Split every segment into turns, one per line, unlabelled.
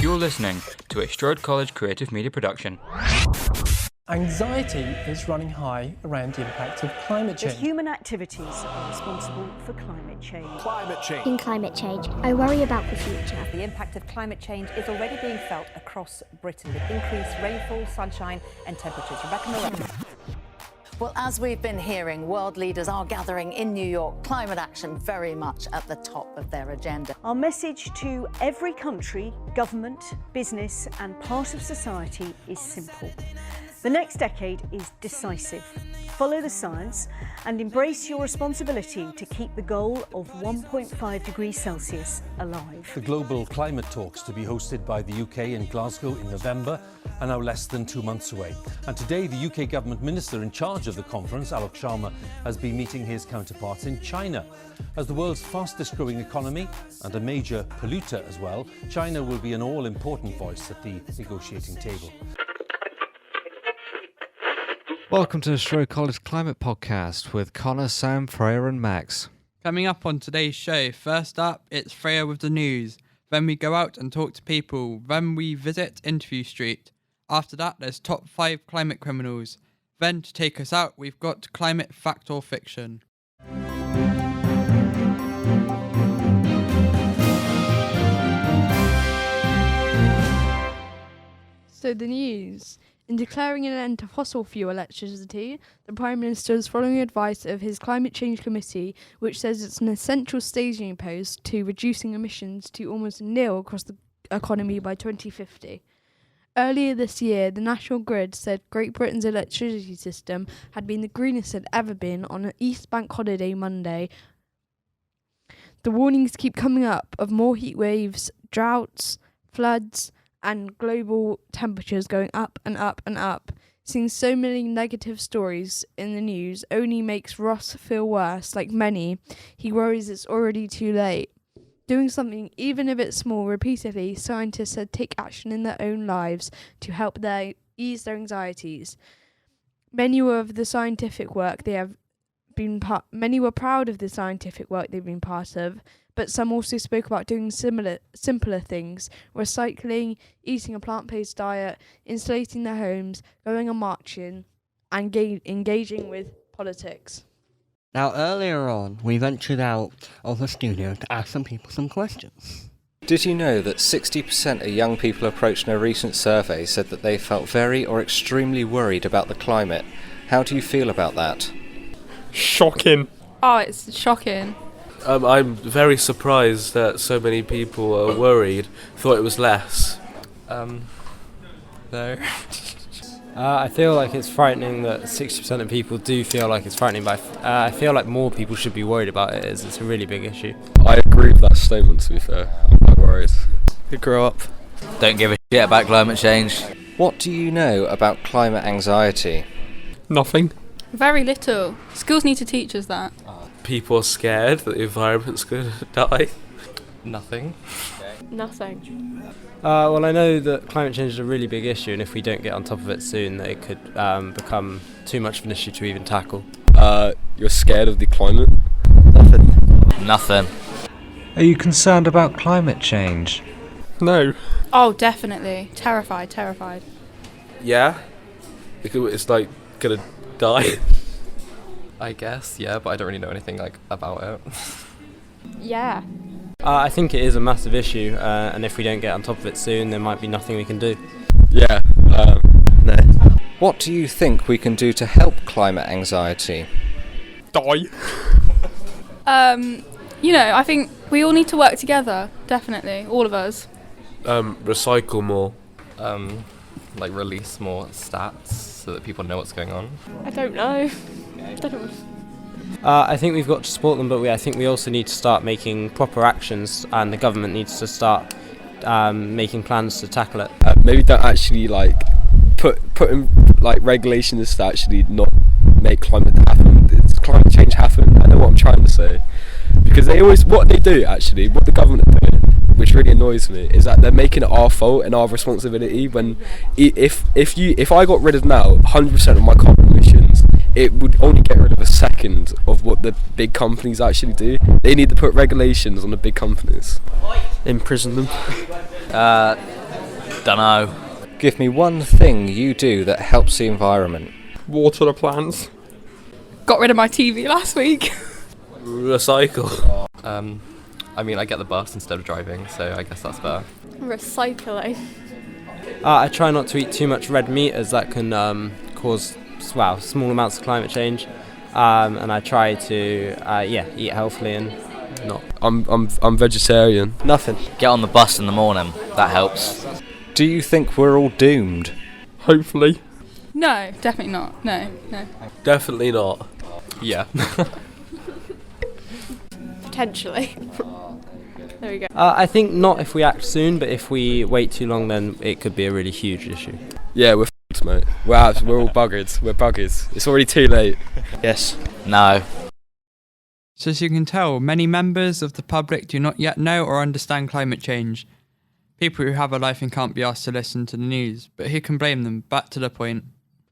You're listening to a Strode College creative media production.
Anxiety is running high around the impact of climate change.
Human activities are responsible for climate change.
In climate change, I worry about the future.
The impact of climate change is already being felt across Britain with increased rainfall, sunshine and temperatures. Rebecca Moran.
Well, as we've been hearing, world leaders are gathering in New York, climate action very much at the top of their agenda.
Our message to every country, government, business and part of society is simple. The next decade is decisive. Follow the science and embrace your responsibility to keep the goal of 1.5 degrees Celsius alive.
The global climate talks to be hosted by the UK in Glasgow in November are now less than 2 months away. And today the UK government minister in charge of the conference, Alok Sharma, has been meeting his counterparts in China. As the world's fastest growing economy and a major polluter as well, China will be an all-important voice at the negotiating table.
Welcome to the Strode College Climate Podcast with Connor, Sam, Freya and Max.
Coming up on today's show, first up, it's Freya with the news. Then we go out and talk to people. Then we visit Interview Street. After that, there's top 5 climate criminals. Then to take us out, we've got Climate Fact or Fiction.
So the news. In declaring an end to fossil fuel electricity, the Prime Minister is following advice of his Climate Change Committee, which says it's an essential staging post to reducing emissions to almost nil across the economy by 2050. Earlier this year, the National Grid said Great Britain's electricity system had been the greenest it had ever been on an East Bank holiday Monday. The warnings keep coming up of more heat waves, droughts, floods, and global temperatures going up and up and up. Seeing so many negative stories in the news only makes Ross feel worse. Like many, he worries it's already too late. Doing something, even if it's small, repeatedly, scientists said take action in their own lives to help ease their anxieties. Many were proud of the scientific work they've been part of, but some also spoke about doing simpler things: recycling, eating a plant-based diet, insulating their homes, going on marching, and engaging with politics.
Now, earlier on, we ventured out of the studio to ask some people some questions.
Did you know that 60% of young people approached in a recent survey said that they felt very or extremely worried about the climate? How do you feel about that?
Shocking.
Oh, it's shocking.
I'm very surprised that so many people are worried. Thought it was less.
No. I feel like it's frightening that 60% of people do feel like it's frightening, but I feel like more people should be worried about it, as it's a really big issue.
I agree with that statement, to be fair. I'm quite worried.
Could grow up.
Don't give a shit about climate change.
What do you know about climate anxiety?
Nothing.
Very little. Schools need to teach us that.
People are scared that the environment's going to die.
Nothing.
Nothing.
Well, I know that climate change is a really big issue, and if we don't get on top of it soon, that it could become too much of an issue to even tackle.
You're scared of the climate?
Nothing.
Are you concerned about climate change?
No.
Oh, definitely. Terrified.
Yeah? It's like going to die.
I guess, yeah, but I don't really know anything about it.
Yeah.
I think it is a massive issue, and if we don't get on top of it soon, there might be nothing we can do.
Yeah, no.
What do you think we can do to help climate anxiety?
Die.
I think we all need to work together, definitely, all of us.
Recycle more.
Release more stats so that people know what's going on.
I don't know.
I think we've got to support them, but I think we also need to start making proper actions, and the government needs to start making plans to tackle it.
Maybe don't actually put in regulations to actually not make climate happen. It's climate change happen. I know what I'm trying to say, because what the government are doing, which really annoys me, is that they're making it our fault and our responsibility. When if I got rid of now 100% of my carbon emissions, it would only get rid of a second of what the big companies actually do. They need to put regulations on the big companies.
Imprison them.
Dunno.
Give me one thing you do that helps the environment.
Water the plants.
Got rid of my TV last week.
Recycle.
I mean, I get the bus instead of driving, so I guess that's better.
Recycling.
I try not to eat too much red meat, as that can cause small amounts of climate change. And I try to eat healthily and not.
I'm vegetarian.
Nothing.
Get on the bus in the morning. That helps.
Do you think we're all doomed?
Hopefully.
No, definitely not. No.
Definitely not.
Yeah.
Potentially. There we go.
I think not if we act soon, but if we wait too long, then it could be a really huge issue.
Yeah, we're f***ed, mate. We're all buggered. We're buggers. It's already too late.
Yes.
No.
So as you can tell, many members of the public do not yet know or understand climate change. People who have a life and can't be asked to listen to the news, but who can blame them? Back to the point.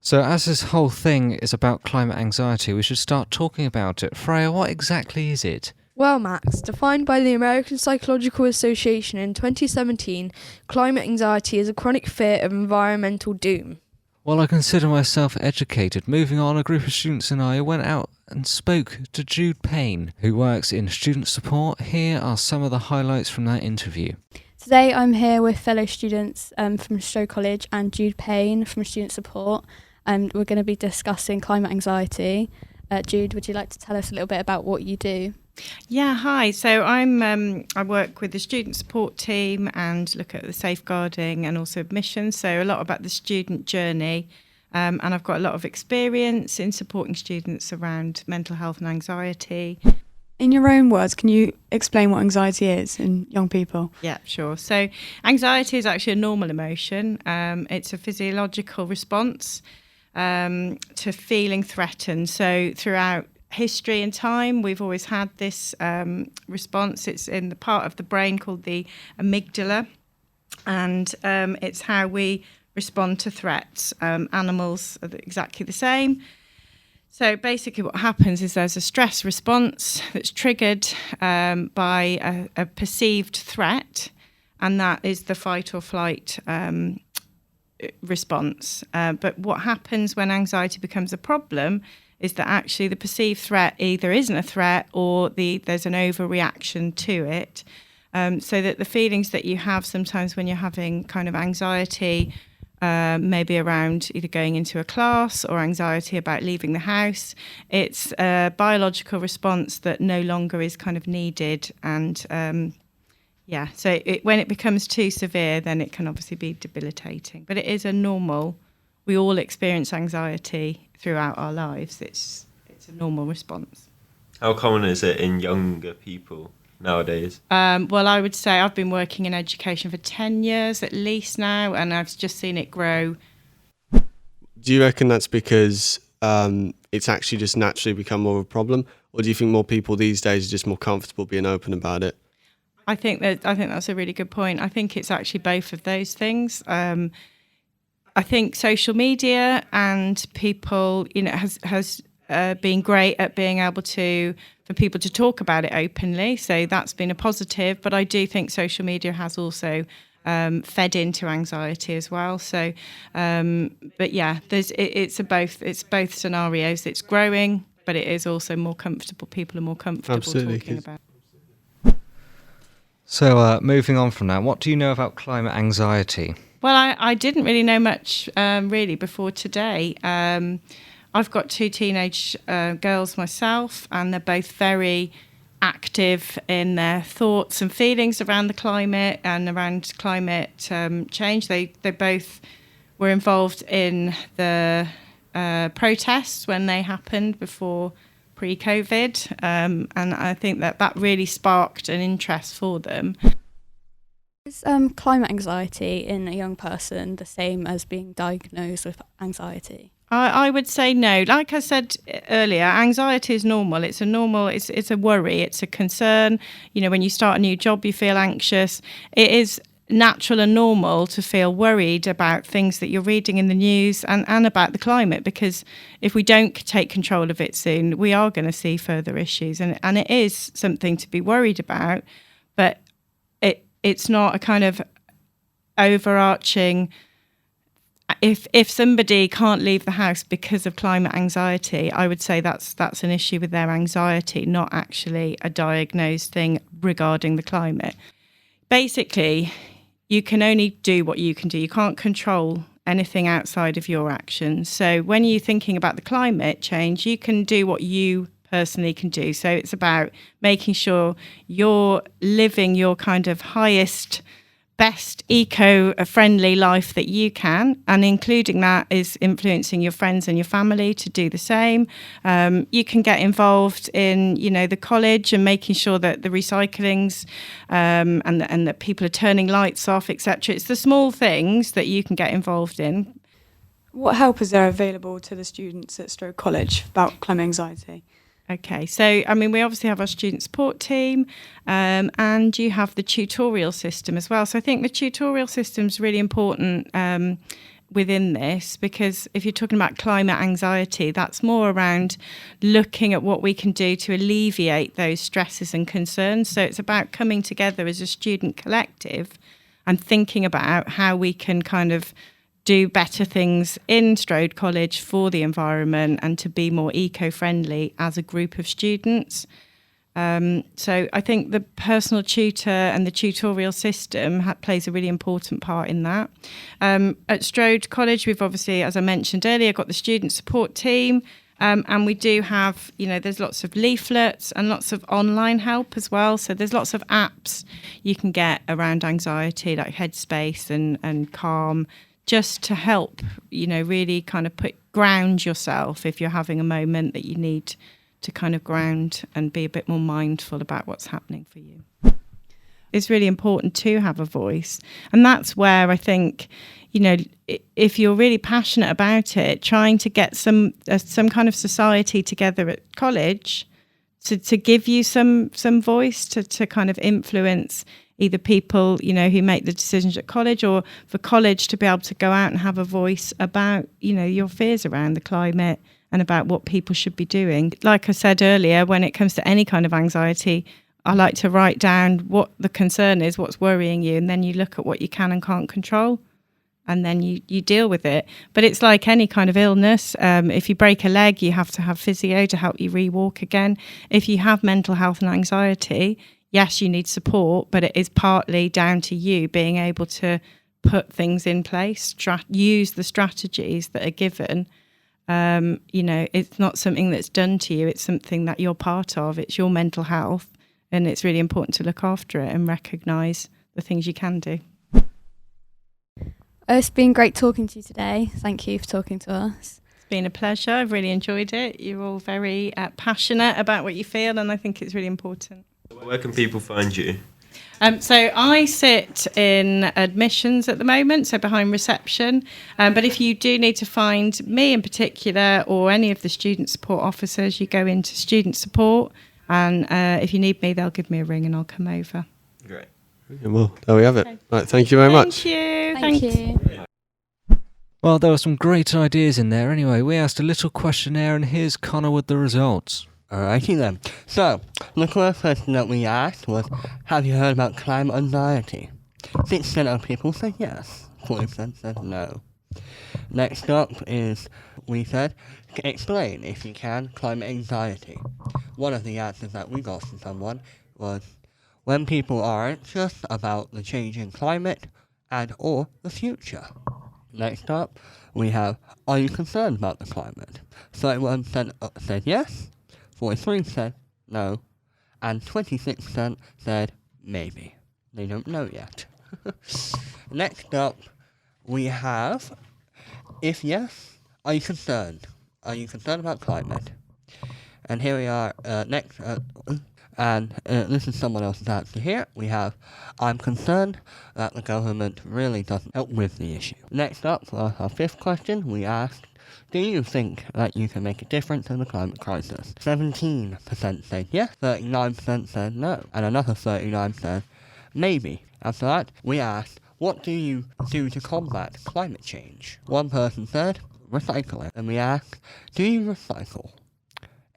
So as this whole thing is about climate anxiety, we should start talking about it. Freya, what exactly is it?
Well, Max, defined by the American Psychological Association in 2017, climate anxiety is a chronic fear of environmental doom.
Well, I consider myself educated. Moving on, a group of students and I went out and spoke to Jude Payne, who works in student support. Here are some of the highlights from that interview.
Today I'm here with fellow students from Strode College and Jude Payne from Student Support, and we're going to be discussing climate anxiety. Jude, would you like to tell us a little bit about what you do?
Yeah, hi. So I work with the student support team and look at the safeguarding and also admissions. So a lot about the student journey, and I've got a lot of experience in supporting students around mental health and anxiety.
In your own words, can you explain what anxiety is in young people?
Yeah, sure. So anxiety is actually a normal emotion. It's a physiological response to feeling threatened. So throughout history and time, we've always had this response. It's in the part of the brain called the amygdala, and it's how we respond to threats. Animals are exactly the same. So basically what happens is there's a stress response that's triggered by a perceived threat, and that is the fight or flight response. But what happens when anxiety becomes a problem is that actually the perceived threat either isn't a threat or there's an overreaction to it. So that the feelings that you have sometimes when you're having kind of anxiety, maybe around either going into a class or anxiety about leaving the house, it's a biological response that no longer is kind of needed. And so when it becomes too severe, then it can obviously be debilitating. But it is we all experience anxiety throughout our lives. It's a normal response.
How common is it in younger people nowadays?
Well, I would say I've been working in education for 10 years at least now, and I've just seen it grow.
Do you reckon that's because it's actually just naturally become more of a problem, or do you think more people these days are just more comfortable being open about it?
I think that's a really good point. I think it's actually both of those things. I think social media and people, has been great at being able for people to talk about it openly. So that's been a positive. But I do think social media has also fed into anxiety as well. So, but yeah, it's both scenarios. It's growing, but it is also more comfortable. People are more comfortable talking about it.
So moving on from that, what do you know about climate anxiety?
Well, I didn't really know much really before today. I've got 2 teenage girls myself, and they're both very active in their thoughts and feelings around the climate and around climate change. They both were involved in the protests when they happened before pre-COVID, and I think that really sparked an interest for them.
Is climate anxiety in a young person the same as being diagnosed with anxiety?
I would say no. Like I said earlier, anxiety is normal. It's a worry. It's a concern. When you start a new job, you feel anxious. It is natural and normal to feel worried about things that you're reading in the news and about the climate, because if we don't take control of it soon, we are going to see further issues. And it is something to be worried about, but it's not a kind of overarching. If somebody can't leave the house because of climate anxiety, I would say that's an issue with their anxiety, not actually a diagnosed thing regarding the climate. Basically, you can only do what you can do. You can't control anything outside of your actions. So when you're thinking about the climate change, you can do what you personally can do. So it's about making sure you're living your kind of highest, best eco-friendly life that you can, and including that is influencing your friends and your family to do the same. You can get involved in, the college and making sure that the recycling's and that people are turning lights off, etc. It's the small things that you can get involved in.
What help is there available to the students at Strode College about climate anxiety?
Okay, so we obviously have our student support team, and you have the tutorial system as well. So I think the tutorial system is really important within this, because if you're talking about climate anxiety, that's more around looking at what we can do to alleviate those stresses and concerns. So it's about coming together as a student collective and thinking about how we can kind of do better things in Strode College for the environment and to be more eco-friendly as a group of students. So I think the personal tutor and the tutorial system plays a really important part in that. At Strode College, we've obviously, as I mentioned earlier, got the student support team, and we do have, there's lots of leaflets and lots of online help as well. So there's lots of apps you can get around anxiety, like Headspace and Calm, just to help, really kind of ground yourself if you're having a moment that you need to kind of ground and be a bit more mindful about what's happening for you. It's really important to have a voice. And that's where I think, if you're really passionate about it, trying to get some kind of society together at college to give you some voice to kind of influence either people, who make the decisions at college, or for college to be able to go out and have a voice about, your fears around the climate and about what people should be doing. Like I said earlier, when it comes to any kind of anxiety, I like to write down what the concern is, what's worrying you, and then you look at what you can and can't control, and then you deal with it. But it's like any kind of illness. If you break a leg, you have to have physio to help you re-walk again. If you have mental health and anxiety, yes, you need support, but it is partly down to you being able to put things in place, use the strategies that are given. It's not something that's done to you. It's something that you're part of. It's your mental health, and it's really important to look after it and recognise the things you can do.
It's been great talking to you today. Thank you for talking to us.
It's been a pleasure. I've really enjoyed it. You're all very passionate about what you feel, and I think it's really important.
Where can people find you?
So I sit in admissions at the moment, so behind reception. But if you do need to find me in particular or any of the student support officers, you go into student support, and if you need me, they'll give me a ring and I'll come over.
Great.
Well, there we have it. Right, thank you very much.
Thank you.
Well, there were some great ideas in there. Anyway, we asked a little questionnaire, and here's Connor with the results.
Alrighty then. So, the first question that we asked was, have you heard about climate anxiety? 6% of people said yes, 40% said no. Next up is, we said, explain, if you can, climate anxiety. One of the answers that we got from someone was, when people are anxious about the changing climate and or the future. Next up, we have, are you concerned about the climate? 31% said yes, 43% said no, and 26% said maybe. They don't know yet. Next up, we have, if yes, are you concerned? Are you concerned about climate? And here we are, next, and this is someone else's answer here. We have, I'm concerned that the government really doesn't help with the issue. Next up, for our fifth question, we asked, do you think that you can make a difference in the climate crisis? 17% said yes, 39% said no, and another 39% said maybe. After that, we asked, what do you do to combat climate change? One person said, recycling. And we asked, do you recycle?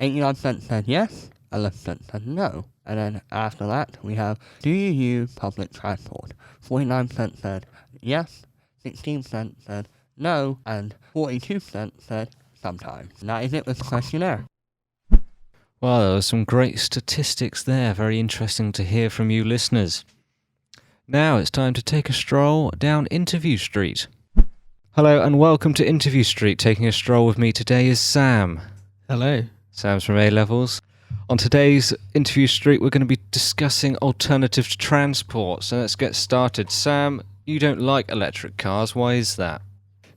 89% said yes, 11% said no. And then after that, we have, do you use public transport? 49% said yes, 16% said no, and 42% said sometimes. And that is it with the questionnaire.
Well, there were some great statistics there. Very interesting to hear from you listeners. Now it's time to take a stroll down Interview Street. Hello and welcome to Interview Street. Taking a stroll with me today is Sam.
Hello.
Sam's from A-Levels. On today's Interview Street, we're going to be discussing alternative transport. So let's get started. Sam, you don't like electric cars. Why is that?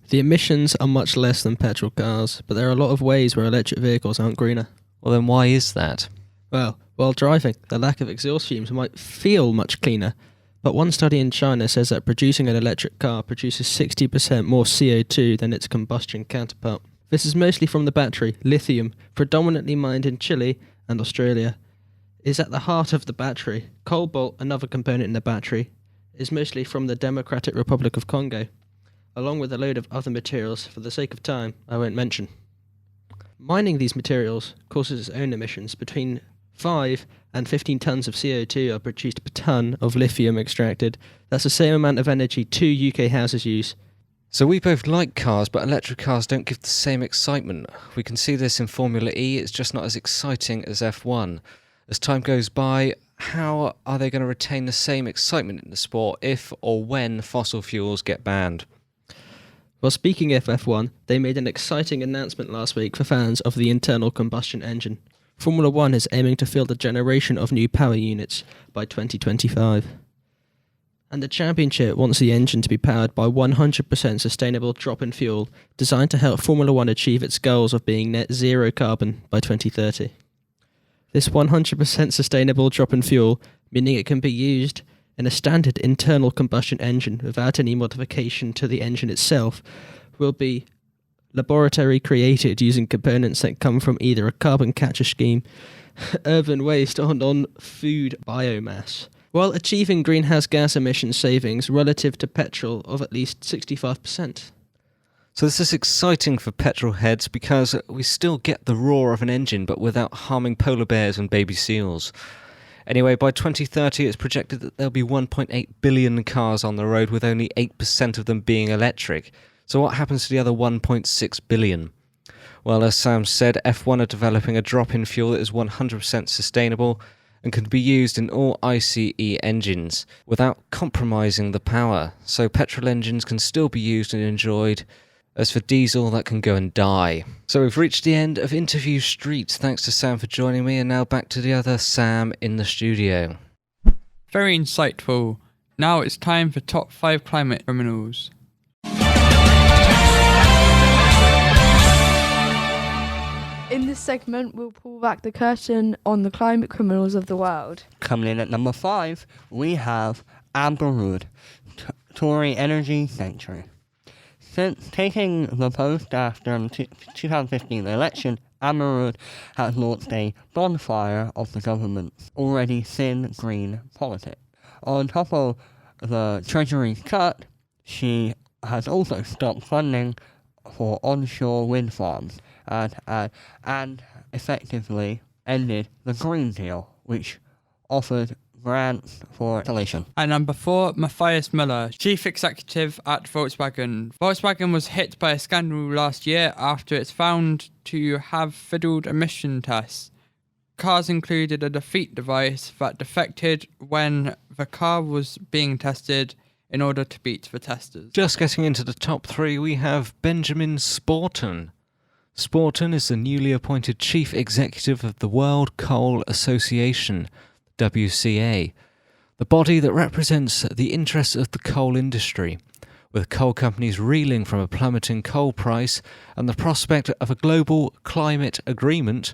The emissions are much less than petrol cars, but there are a lot of ways where electric vehicles aren't greener.
Well, then why is that?
Well, while driving, the lack of exhaust fumes might feel much cleaner, but one study in China says that producing an electric car produces 60% more CO2 than its combustion counterpart. This is mostly from the battery, lithium, predominantly mined in Chile and Australia, is at the heart of the battery. Cobalt, another component in the battery, is mostly from the Democratic Republic of Congo, along with a load of other materials, for the sake of time, I won't mention. Mining these materials causes its own emissions. Between 5 and 15 tonnes of CO2 are produced per tonne of lithium extracted. That's the same amount of energy 2 UK houses use.
So we both like cars, but electric cars don't give the same excitement. We can see this in Formula E, it's just not as exciting as F1. As time goes by, how are they going to retain the same excitement in the sport if or when fossil fuels get banned?
Well, speaking of F1, they made an exciting announcement last week for fans of the internal combustion engine. Formula 1 is aiming to field a generation of new power units by 2025. And the championship wants the engine to be powered by 100% sustainable drop-in fuel, designed to help Formula 1 achieve its goals of being net zero carbon by 2030. This 100% sustainable drop-in fuel, meaning it can be used in a standard internal combustion engine without any modification to the engine itself, will be laboratory created using components that come from either a carbon capture scheme, urban waste, or non-food biomass, while achieving greenhouse gas emission savings relative to petrol of at least 65%.
So this is exciting for petrol heads because we still get the roar of an engine but without harming polar bears and baby seals. Anyway, by 2030 it's projected that there'll be 1.8 billion cars on the road with only 8% of them being electric. So what happens to the other 1.6 billion? Well, as Sam said, F1 are developing a drop-in fuel that is 100% sustainable and can be used in all ICE engines without compromising the power. So petrol engines can still be used and enjoyed. As for diesel, that can go and die. So we've reached the end of Interview Street. Thanks to Sam for joining me, and now back to the other Sam in the studio.
Very insightful. Now it's time for top 5 climate criminals.
In this segment, we'll pull back the curtain on the climate criminals of the world.
Coming in at number 5, we have Amber Rudd, Tory Energy Secretary. Since taking the post after the 2015 election, Amber Rudd has launched a bonfire of the government's already thin green politics. On top of the Treasury's cut, she has also stopped funding for onshore wind farms and effectively ended the Green Deal, which offered grants for installation.
At number 4, Matthias Müller, Chief Executive at Volkswagen. Volkswagen was hit by a scandal last year after it's found to have fiddled emission tests. Cars included a defeat device that defected when the car was being tested in order to beat the testers.
Just getting into the top 3, we have Benjamin Sporton. Sporton is the newly appointed Chief Executive of the World Coal Association, WCA, the body that represents the interests of the coal industry, with coal companies reeling from a plummeting coal price and the prospect of a global climate agreement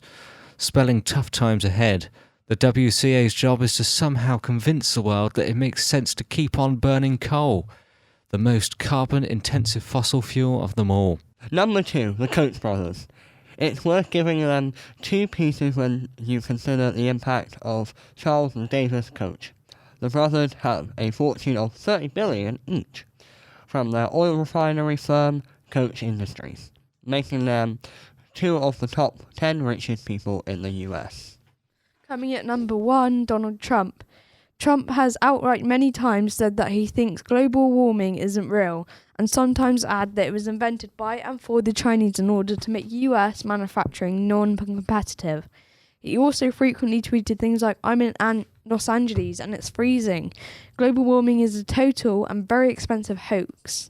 spelling tough times ahead. The WCA's job is to somehow convince the world that it makes sense to keep on burning coal, the most carbon-intensive fossil fuel of them all.
Number 2, the Koch brothers. It's worth giving them 2 pieces when you consider the impact of Charles and Davis Koch. The brothers have a fortune of $30 billion each from their oil refinery firm Koch Industries, making them 2 of the top 10 richest people in the US.
Coming at number 1, Donald Trump. Trump has outright many times said that he thinks global warming isn't real, and sometimes add that it was invented by and for the Chinese in order to make US manufacturing non-competitive. He also frequently tweeted things like, "I'm in Los Angeles and it's freezing. Global warming is a total and very expensive hoax."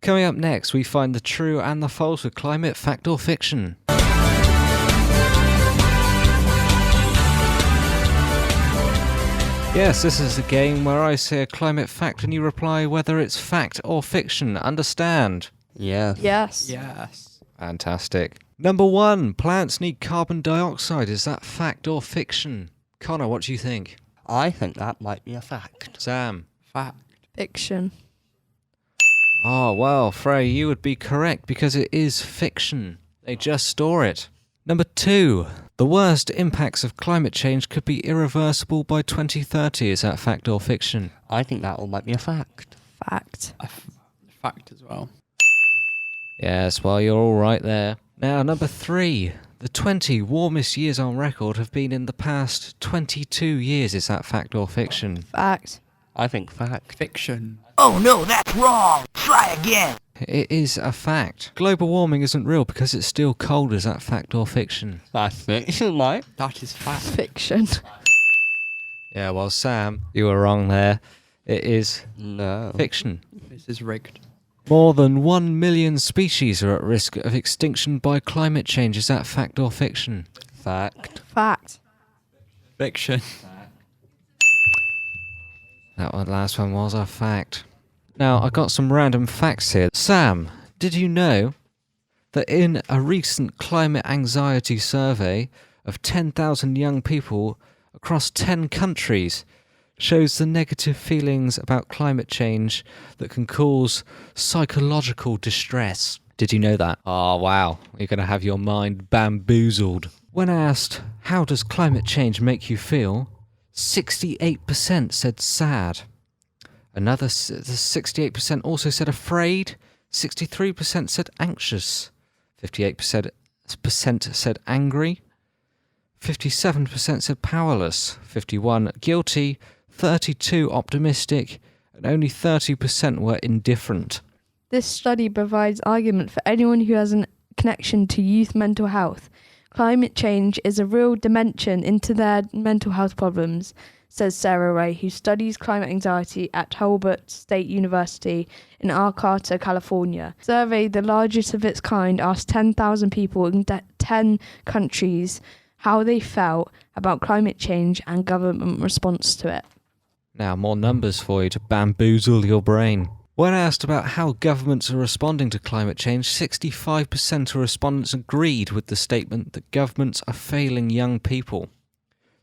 Coming up next, we find the true and the false of climate, fact or fiction. Yes, this is a game where I say a climate fact and you reply whether it's fact or fiction. Understand?
Yeah.
Yes.
Yes.
Fantastic. Number 1, plants need carbon dioxide. Is that fact or fiction? Connor, what do you think?
I think that might be a fact.
Sam?
Fact.
Fiction.
Oh, well, Freya, you would be correct because it is fiction. They just store it. Number 2, the worst impacts of climate change could be irreversible by 2030. Is that fact or fiction?
I think that all might be a fact.
Fact.
Fact as well.
Yes, well, you're all right there. Now, number 3, the 20 warmest years on record have been in the past 22 years. Is that fact or fiction?
Fact.
I think fact.
Fiction.
Oh no, that's wrong. Try again.
It is a fact. Global warming isn't real because it's still cold. Is that fact or fiction?
That's fiction, mate.
That is fact.
Fiction.
Yeah, well, Sam, you were wrong there. It is fiction.
This is rigged.
More than 1 million species are at risk of extinction by climate change. Is that fact or fiction?
Fact.
Fact.
Fiction.
That last one was a fact. Now, I got some random facts here. Sam, did you know that in a recent climate anxiety survey of 10,000 young people across 10 countries shows the negative feelings about climate change that can cause psychological distress? Did you know that? Oh, wow. You're going to have your mind bamboozled. When asked, how does climate change make you feel? 68% said sad. Another 68% also said afraid. 63% said anxious. 58% said angry. 57% said powerless. 51% guilty. 32% optimistic. And only 30% were indifferent.
This study provides argument for anyone who has a connection to youth mental health. Climate change is a real dimension into their mental health problems, says Sarah Ray, who studies climate anxiety at Hobart State University in Arcata, California. Survey, the largest of its kind, asked 10,000 people in 10 countries how they felt about climate change and government response to it.
Now, more numbers for you to bamboozle your brain. When asked about how governments are responding to climate change, 65% of respondents agreed with the statement that governments are failing young people.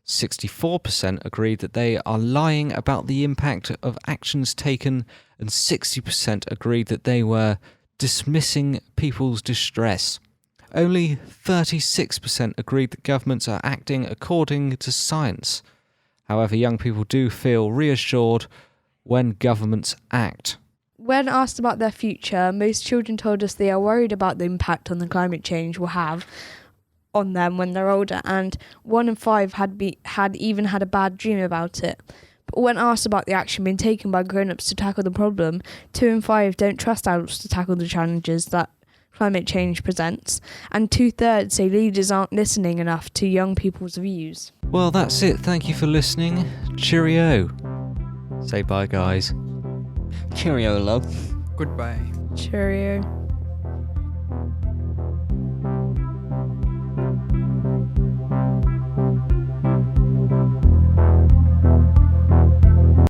64% agreed that they are lying about the impact of actions taken, and 60% agreed that they were dismissing people's distress. Only 36% agreed that governments are acting according to science. However, young people do feel reassured when governments act.
When asked about their future, most children told us they are worried about the impact on the climate change will have on them when they're older, and 1 in 5 had even had a bad dream about it. But when asked about the action being taken by grown-ups to tackle the problem, 2 in 5 don't trust adults to tackle the challenges that climate change presents, and 2/3 say leaders aren't listening enough to young people's views.
Well, that's it. Thank you for listening. Cheerio. Say bye, guys.
Cheerio, love.
Goodbye.
Cheerio.